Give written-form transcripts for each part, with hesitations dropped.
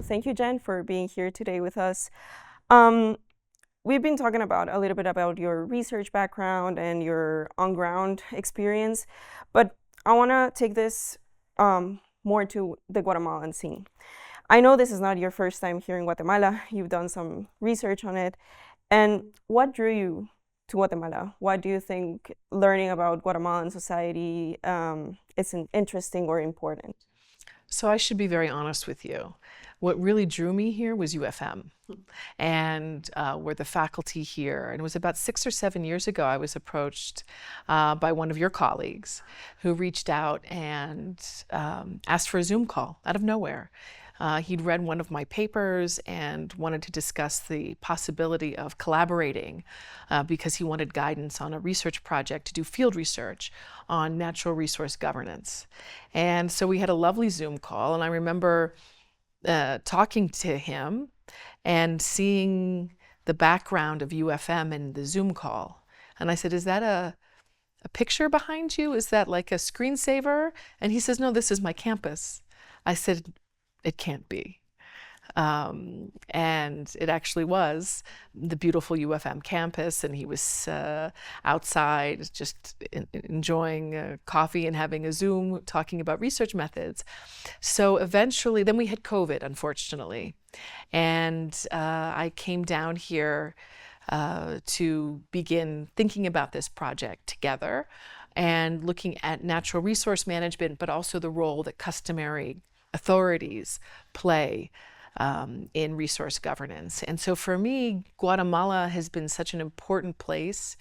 thank you, Jen, for being here today with us. Um, we've been talking about a little bit about your research background and your on-ground experience, but I want to take this more to the Guatemalan scene. I know this is not your first time here in Guatemala. You've done some research on it. And what drew you to Guatemala? Why do you think learning about Guatemalan society is interesting or important? So I should be very honest with you. What really drew me here was UFM, and we're the faculty here. And it was about 6 or 7 years ago I was approached by one of your colleagues who reached out and asked for a Zoom call out of nowhere. He'd read one of my papers and wanted to discuss the possibility of collaborating because he wanted guidance on a research project to do field research on natural resource governance. And so we had a lovely Zoom call, and I remember talking to him and seeing the background of UFM in the Zoom call. And I said, "Is that a picture behind you? Is that like a screensaver?" And he says, "No, this is my campus." I said, "It can't be." And it actually was the beautiful UFM campus, and he was outside just enjoying coffee and having a Zoom talking about research methods. So eventually, then we had COVID, unfortunately, and I came down here to begin thinking about this project together and looking at natural resource management, but also the role that customary authorities play in resource governance. And so for me, Guatemala has been such an important place.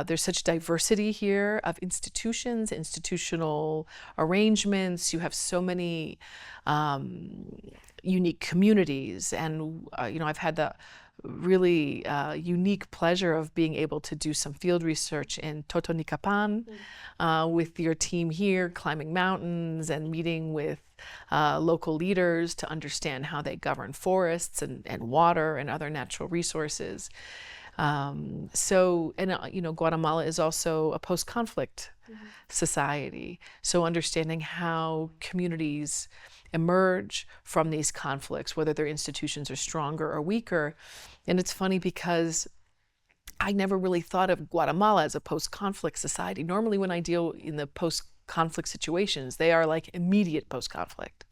There's such diversity here of institutions, institutional arrangements. You have so many unique communities. And, I've had the really unique pleasure of being able to do some field research in Totonicapán with your team here, climbing mountains and meeting with local leaders to understand how they govern forests and water and other natural resources. Guatemala is also a post-conflict society. So understanding how communities emerge from these conflicts, whether their institutions are stronger or weaker. And it's funny because I never really thought of Guatemala as a post-conflict society. Normally when I deal in the post-conflict situations, they are like immediate post-conflict.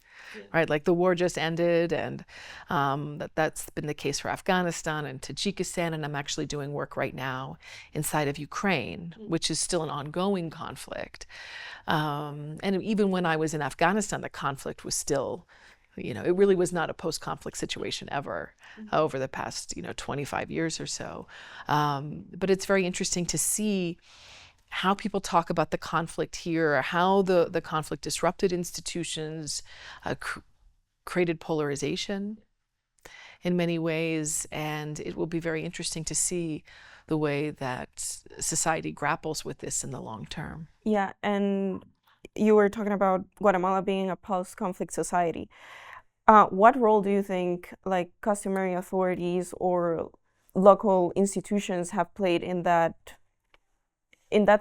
Right, like the war just ended, and that's been the case for Afghanistan and Tajikistan, and I'm actually doing work right now inside of Ukraine, which is still an ongoing conflict. And even when I was in Afghanistan, the conflict was still, it really was not a post-conflict situation ever over the past, 25 years or so. But it's very interesting to see how people talk about the conflict here, how the conflict disrupted institutions, created polarization in many ways, and it will be very interesting to see the way that society grapples with this in the long term. Yeah, and you were talking about Guatemala being a post-conflict society. What role do you think like customary authorities or local institutions have played in that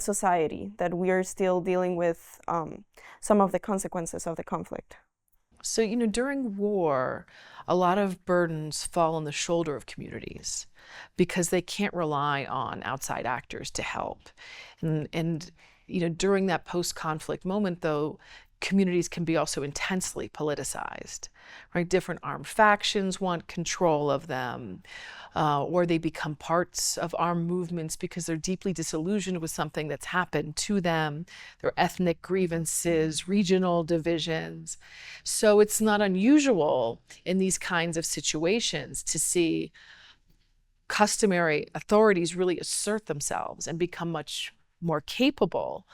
society that we are still dealing with some of the consequences of the conflict? So, during war, a lot of burdens fall on the shoulder of communities because they can't rely on outside actors to help. And during that post-conflict moment, though, communities can be also intensely politicized, right? Different armed factions want control of them, or they become parts of armed movements because they're deeply disillusioned with something that's happened to them, their ethnic grievances, regional divisions. So it's not unusual in these kinds of situations to see customary authorities really assert themselves and become much more capable,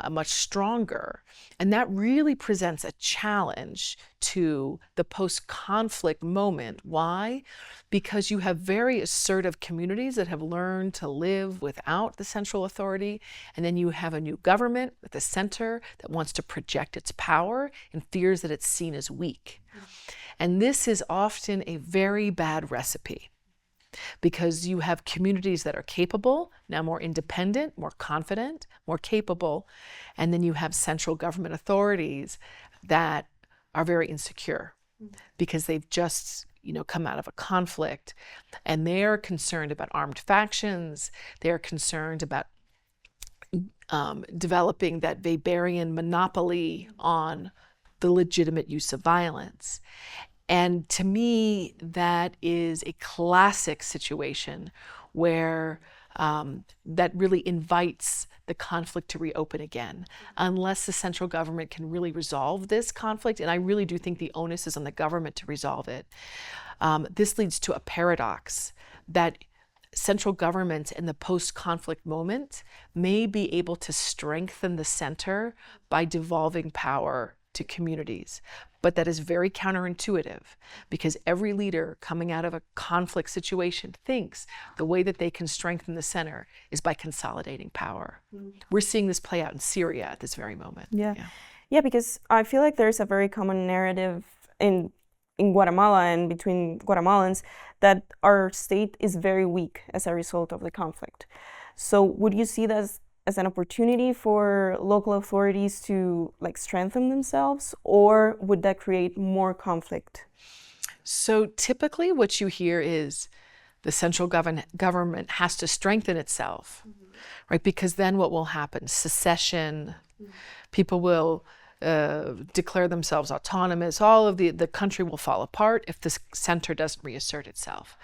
much stronger. And that really presents a challenge to the post-conflict moment. Why? Because you have very assertive communities that have learned to live without the central authority, and then you have a new government at the center that wants to project its power and fears that it's seen as weak. And this is often a very bad recipe, because you have communities that are capable, now more independent, more confident, more capable, and then you have central government authorities that are very insecure because they've just come out of a conflict, and they're concerned about armed factions. They're concerned about developing that Weberian monopoly on the legitimate use of violence. And to me, that is a classic situation where that really invites the conflict to reopen again, unless the central government can really resolve this conflict. And I really do think the onus is on the government to resolve it. This leads to a paradox that central governments in the post-conflict moment may be able to strengthen the center by devolving power to communities. But that is very counterintuitive, because every leader coming out of a conflict situation thinks the way that they can strengthen the center is by consolidating power. We're seeing this play out in Syria at this very moment. Yeah, because I feel like there's a very common narrative in Guatemala and between Guatemalans that our state is very weak as a result of the conflict. So would you see that as an opportunity for local authorities to strengthen themselves, or would that create more conflict? So typically what you hear is the central government has to strengthen itself, right? Because then what will happen? Secession, people will declare themselves autonomous. All of the country will fall apart if the center doesn't reassert itself.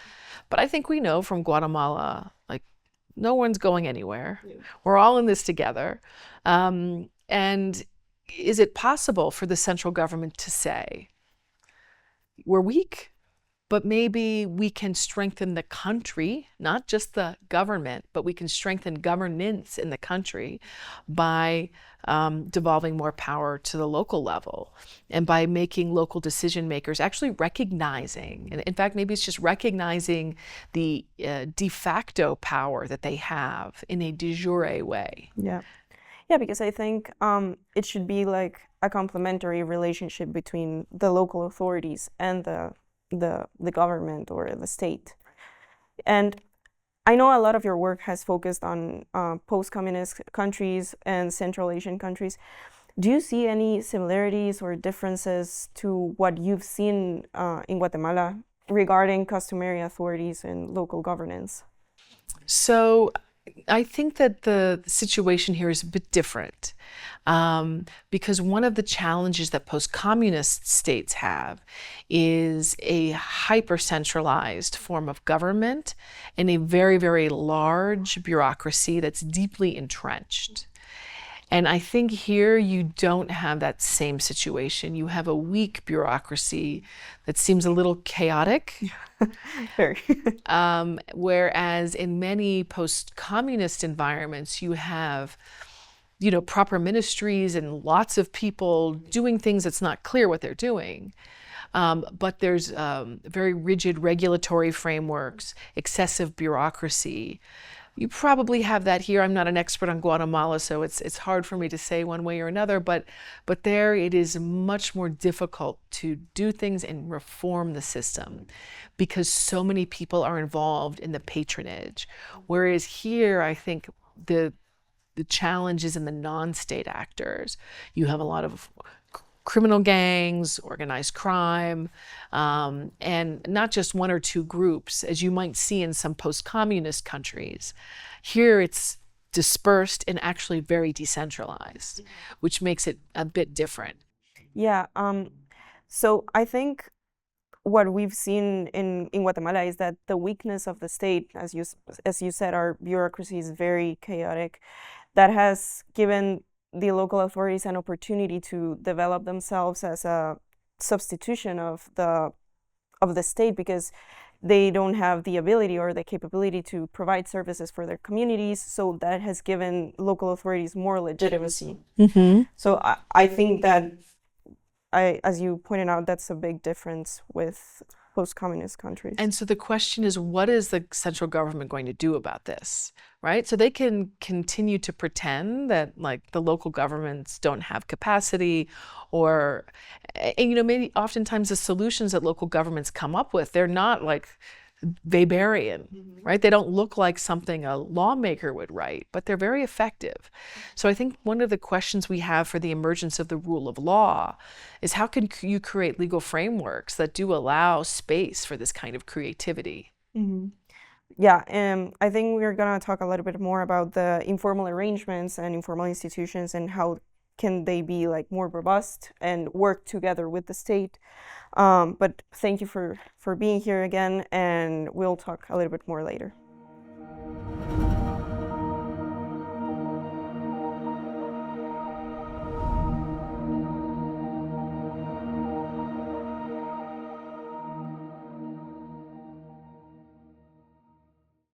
But I think we know from Guatemala, no one's going anywhere. We're all in this together. And is it possible for the central government to say, we're weak, but maybe we can strengthen the country, not just the government, but we can strengthen governance in the country by devolving more power to the local level, and by making local decision makers actually recognizing, and in fact, maybe it's just recognizing the de facto power that they have in a de jure way. Yeah, because I think it should be like a complementary relationship between the local authorities and the government or the state. And I know a lot of your work has focused on post-communist countries and Central Asian countries. Do you see any similarities or differences to what you've seen in Guatemala regarding customary authorities and local governance? So I think that the situation here is a bit different, because one of the challenges that post-communist states have is a hyper-centralized form of government and a very, very large bureaucracy that's deeply entrenched. And I think here you don't have that same situation. You have a weak bureaucracy that seems a little chaotic. Very. Whereas in many post-communist environments, you have, proper ministries and lots of people doing things that's not clear what they're doing. But there's very rigid regulatory frameworks, excessive bureaucracy. You probably have that here. I'm not an expert on Guatemala, so it's hard for me to say one way or another, but there it is much more difficult to do things and reform the system because so many people are involved in the patronage. Whereas here, I think the challenge is in the non-state actors. You have a lot of criminal gangs, organized crime, and not just one or two groups, as you might see in some post-communist countries. Here it's dispersed and actually very decentralized, which makes it a bit different. Yeah, so I think what we've seen in Guatemala is that the weakness of the state, as you said, our bureaucracy is very chaotic. That has given the local authorities an opportunity to develop themselves as a substitution of the state, because they don't have the ability or the capability to provide services for their communities. So that has given local authorities more legitimacy. Mm-hmm. So I think that, as you pointed out, that's a big difference with post-communist countries. And so the question is, what is the central government going to do about this, right? So they can continue to pretend that the local governments don't have capacity, or, and maybe oftentimes the solutions that local governments come up with, they're not Weberian, right? They don't look like something a lawmaker would write, but they're very effective. So I think one of the questions we have for the emergence of the rule of law is how can you create legal frameworks that do allow space for this kind of creativity? Yeah, I think we're gonna talk a little bit more about the informal arrangements and informal institutions and how can they be like more robust and work together with the state. But thank you for being here again, and we'll talk a little bit more later.